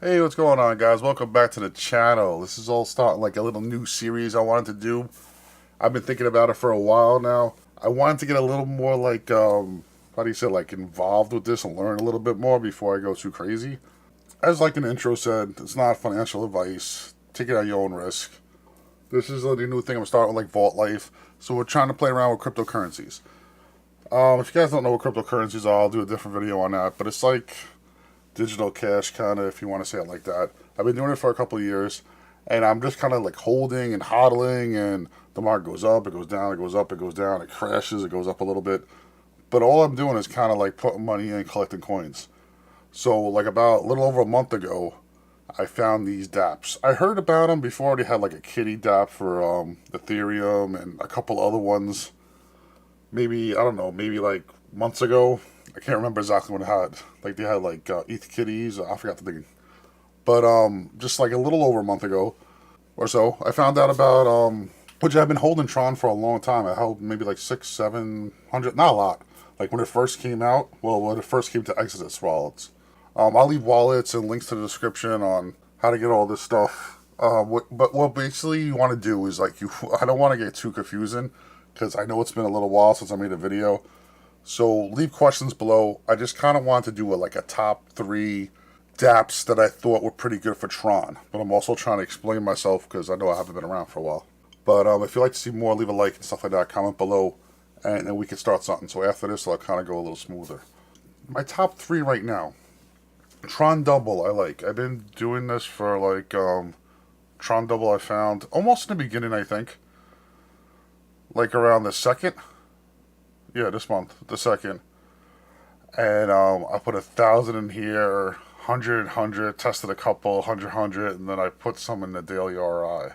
Hey, what's going on, guys? Welcome back to the channel. This is all starting like a little new series I wanted to do. I've been thinking about it for a while now. I wanted to get a little more like, how do you say, like involved with this and learn a little bit more before I go too crazy. As like an intro said, it's not financial advice. Take it at your own risk. This is a new thing I'm starting with like Vault Life. So we're trying to play around with cryptocurrencies. If you guys don't know what cryptocurrencies are, I'll do a different video on that. But it's like digital cash, kind of, if you want to say it like that. I've been doing it for a couple of years, and I'm just kind of like holding and hodling, and the market goes up, it goes down, it goes up, it goes down, it crashes, it goes up a little bit. But all I'm doing is kind of like putting money in, collecting coins. So, like about a little over a month ago, I found these dApps. I heard about them before. They had like a kitty dApp for Ethereum and a couple other ones. Maybe, I don't know, maybe like months ago. I can't remember exactly what it had. Like they had like ETH kitties. I forgot the thing. But just like a little over a month ago or so, I found out about which I've been holding Tron for a long time. I held maybe like 600, 700, not a lot. Like when it first came out, well, when it first came to Exodus wallets. I'll leave wallets and links to the description on how to get all this stuff. But what basically you want to do is like you. I don't want to get too confusing because I know it's been a little while since I made a video. So leave questions below. I just kind of want to do like a top three dApps that I thought were pretty good for Tron. But I'm also trying to explain myself because I know I haven't been around for a while. But if you'd like to see more, leave a like and stuff like that. Comment below, and then we can start something. So after this, I'll kind of go a little smoother. My top three right now. Tron Double, I like. I've been doing this for like Tron Double. I found almost in the beginning, I think, like around the second. Yeah, this month, the second. And I put 1,000 in here, 100, tested a couple, 100, and then I put some in the daily RI.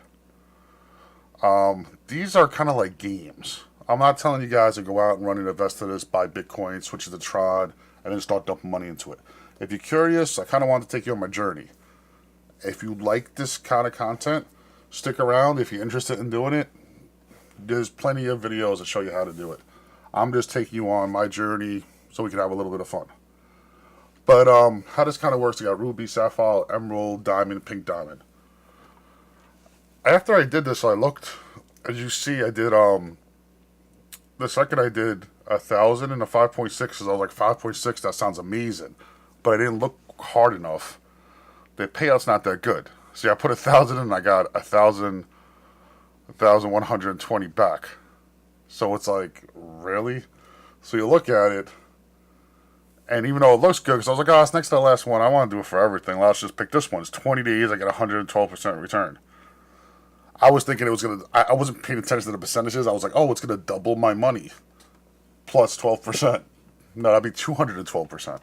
These are kind of like games. I'm not telling you guys to go out and run and invest in this, buy Bitcoin, switch to the Tron, and then start dumping money into it. If you're curious, I kind of want to take you on my journey. If you like this kind of content, stick around. If you're interested in doing it, there's plenty of videos that show you how to do it. I'm just taking you on my journey so we can have a little bit of fun. But how this kind of works, I got Ruby, Sapphire, Emerald, Diamond, Pink Diamond. After I did this, I looked. As you see, I did the second I did 1,000 and a 5.6. I was like 5.6. That sounds amazing, but I didn't look hard enough. The payout's not that good. See, I put 1,000 and I got 1,120 back. So it's like, really? So you look at it, and even though it looks good, because I was like, oh, it's next to the last one, I want to do it for everything. Let's just pick this one. It's 20 days, I get 112% return. I was thinking it was going to, I wasn't paying attention to the percentages. I was like, oh, it's going to double my money, plus 12%. No, that'd be 212%.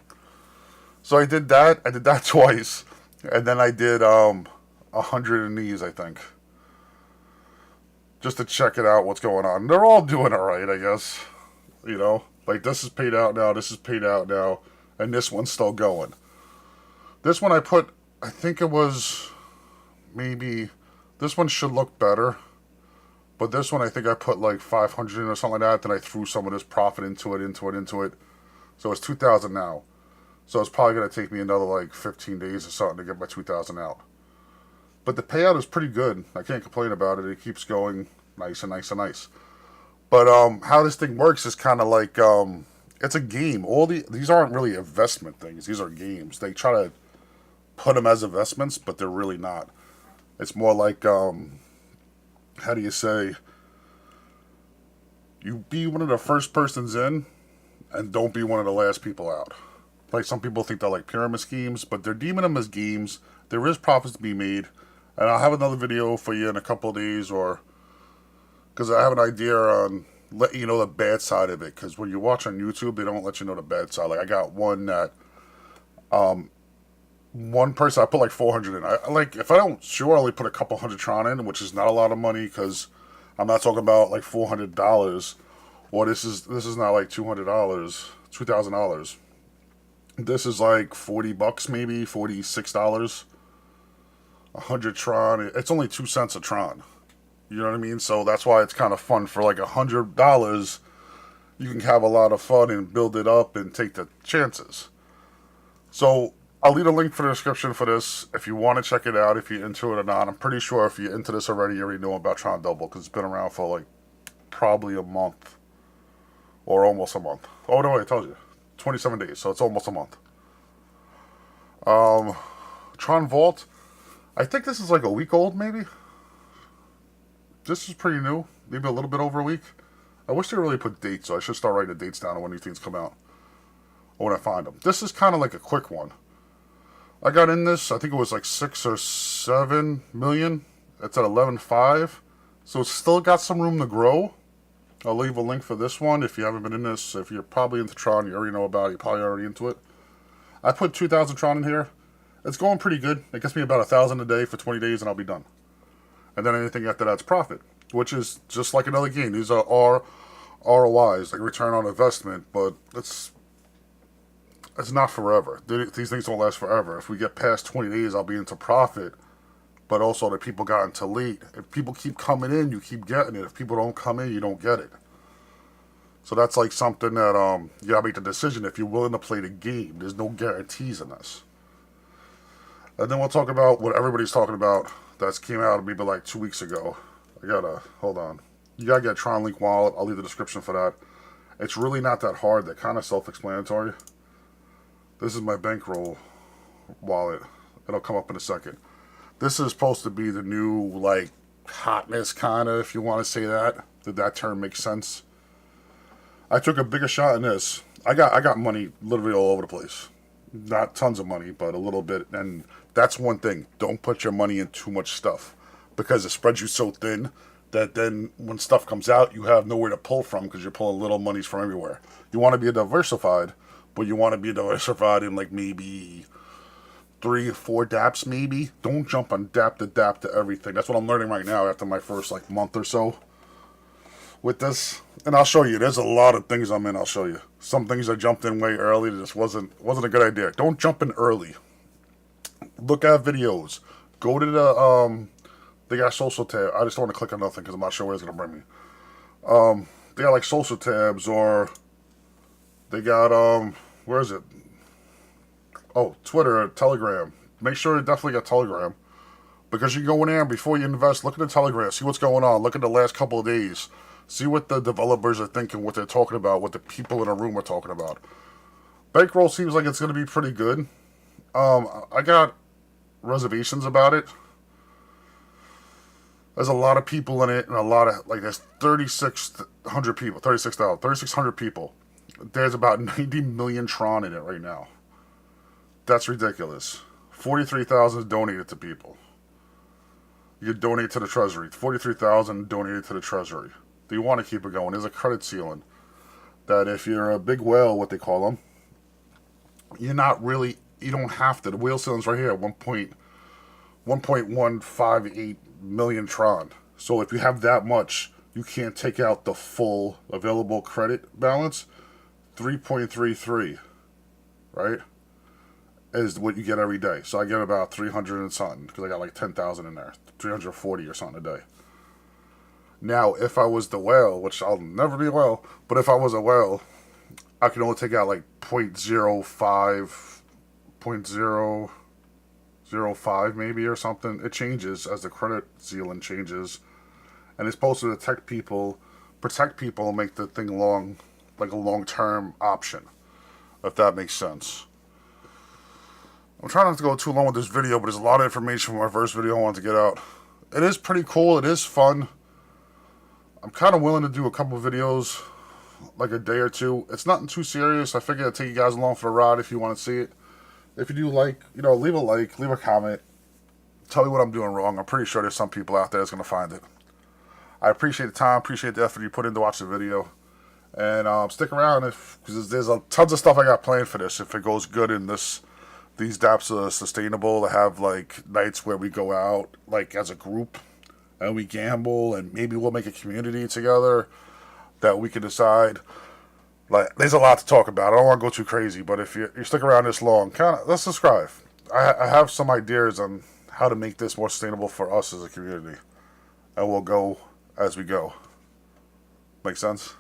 So I did that twice, and then I did 100 in these, I think, just to check it out, what's going on. They're all doing all right, I guess. You know, like this is paid out now, this is paid out now, and this one's still going. This one I put, I think it was maybe, this one should look better, but this one I think I put like 500 in or something like that. Then I threw some of this profit into it. So it's 2,000 now. So it's probably gonna take me another like 15 days or something to get my 2,000 out. But the payout is pretty good. I can't complain about it. It keeps going nice and nice and nice. But how this thing works is kind of like it's a game. These aren't really investment things. These are games. They try to put them as investments, but they're really not. It's more like how do you say? You be one of the first persons in, and don't be one of the last people out. Like some people think they're like pyramid schemes, but they're deeming them as games. There is profits to be made, and I'll have another video for you in a couple of days, or because I have an idea on letting you know the bad side of it. Because when you watch on YouTube, they don't let you know the bad side. Like I got one that, one person I put like 400 in. I like if I don't sure, I only put a couple hundred Tron in, which is not a lot of money because I'm not talking about like $400. Or this is not like $200, $2,000. This is like $40 maybe, $46. 100 Tron. It's only 2 cents a Tron. You know what I mean? So that's why it's kind of fun. For like $100, you can have a lot of fun and build it up and take the chances. So I'll leave a link for the description for this if you want to check it out, if you're into it or not. I'm pretty sure if you're into this already, you already know about Tron Double because it's been around for like probably a month or almost a month. Oh no, I told you, 27 days, so it's almost a month. Tron Vault, I think this is like a week old, maybe. This is pretty new, maybe a little bit over a week. I wish they really put dates, so I should start writing the dates down on when these things come out or when I find them. This is kind of like a quick one. I got in this, I think it was like 6 or 7 million. It's at 11.5, so it's still got some room to grow. I'll leave a link for this one if you haven't been in this. If you're probably into Tron, you already know about it. You're probably already into it. I put 2,000 Tron in here. It's going pretty good. It gets me about 1,000 a day for 20 days, and I'll be done. And then anything after that's profit, which is just like another game. These are ROIs, like return on investment, but it's not forever. These things don't last forever. If we get past 20 days, I'll be into profit. But also, the people got into late. If people keep coming in, you keep getting it. If people don't come in, you don't get it. So that's like something that you gotta make the decision if you're willing to play the game. There's no guarantees in this. And then we'll talk about what everybody's talking about that came out maybe like 2 weeks ago. Hold on. You gotta get a Tronlink wallet. I'll leave the description for that. It's really not that hard. They're kind of self-explanatory. This is my Bankroll wallet. It'll come up in a second. This is supposed to be the new, like, hotness, kind of, if you want to say that. Did that term make sense? I took a bigger shot in this. I got money literally all over the place. Not tons of money, but a little bit. And that's one thing. Don't put your money in too much stuff. Because it spreads you so thin that then when stuff comes out, you have nowhere to pull from because you're pulling little monies from everywhere. You want to be diversified, but you want to be diversified in, like, maybe 3 or 4 dapps maybe. Don't jump on dap to everything. That's what I'm learning right now after my first like month or so with this. And I'll show you. There's a lot of things I'm in. I'll show you. Some things I jumped in way early. This wasn't a good idea. Don't jump in early. Look at videos. Go to the they got social tab. I just don't want to click on nothing because I'm not sure where it's gonna bring me. They got like social tabs, or they got where is it? Oh, Twitter, Telegram. Make sure you definitely get Telegram. Because you go in there before you invest, look at the Telegram, see what's going on, look at the last couple of days. See what the developers are thinking, what they're talking about, what the people in a room are talking about. Bankroll seems like it's going to be pretty good. I got reservations about it. There's a lot of people in it, and a lot of, like, there's 3,600 people, 3,600 people. There's about 90 million Tron in it right now. That's ridiculous. 43,000 donated to people. You donate to the treasury. 43,000 donated to the treasury. Do you want to keep it going? There's a credit ceiling that if you're a big whale, what they call them, you don't have to. The whale ceiling's right here, 1.158 million Tron. So if you have that much, you can't take out the full available credit balance. 3.33, right? Is what you get every day. So I get about 300 and something because I got like 10,000 in there, 340 or something a day. Now, if I was the whale, which I'll never be a whale, but if I was a whale, I could only take out like 0.05, 0.005 maybe or something. It changes as the credit ceiling changes, and it's supposed to protect people, and make the thing like a long-term option, if that makes sense. I'm trying not to go too long with this video, but there's a lot of information from my first video I wanted to get out. It is pretty cool. It is fun. I'm kind of willing to do a couple of videos, like a day or two. It's nothing too serious. I figured I'd take you guys along for the ride if you want to see it. If you do like, leave a like, leave a comment. Tell me what I'm doing wrong. I'm pretty sure there's some people out there that's going to find it. I appreciate the time, appreciate the effort you put in to watch the video. And stick around because there's tons of stuff I got planned for this. If it goes good in this... These dapps are sustainable to have like nights where we go out like as a group and we gamble, and maybe we'll make a community together that we can decide. Like, there's a lot to talk about. I don't want to go too crazy, but if you stick around this long, let's subscribe. I have some ideas on how to make this more sustainable for us as a community, and we'll go as we go. Make sense?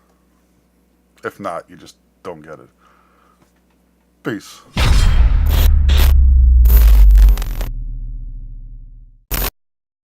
If not, you just don't get it. Peace.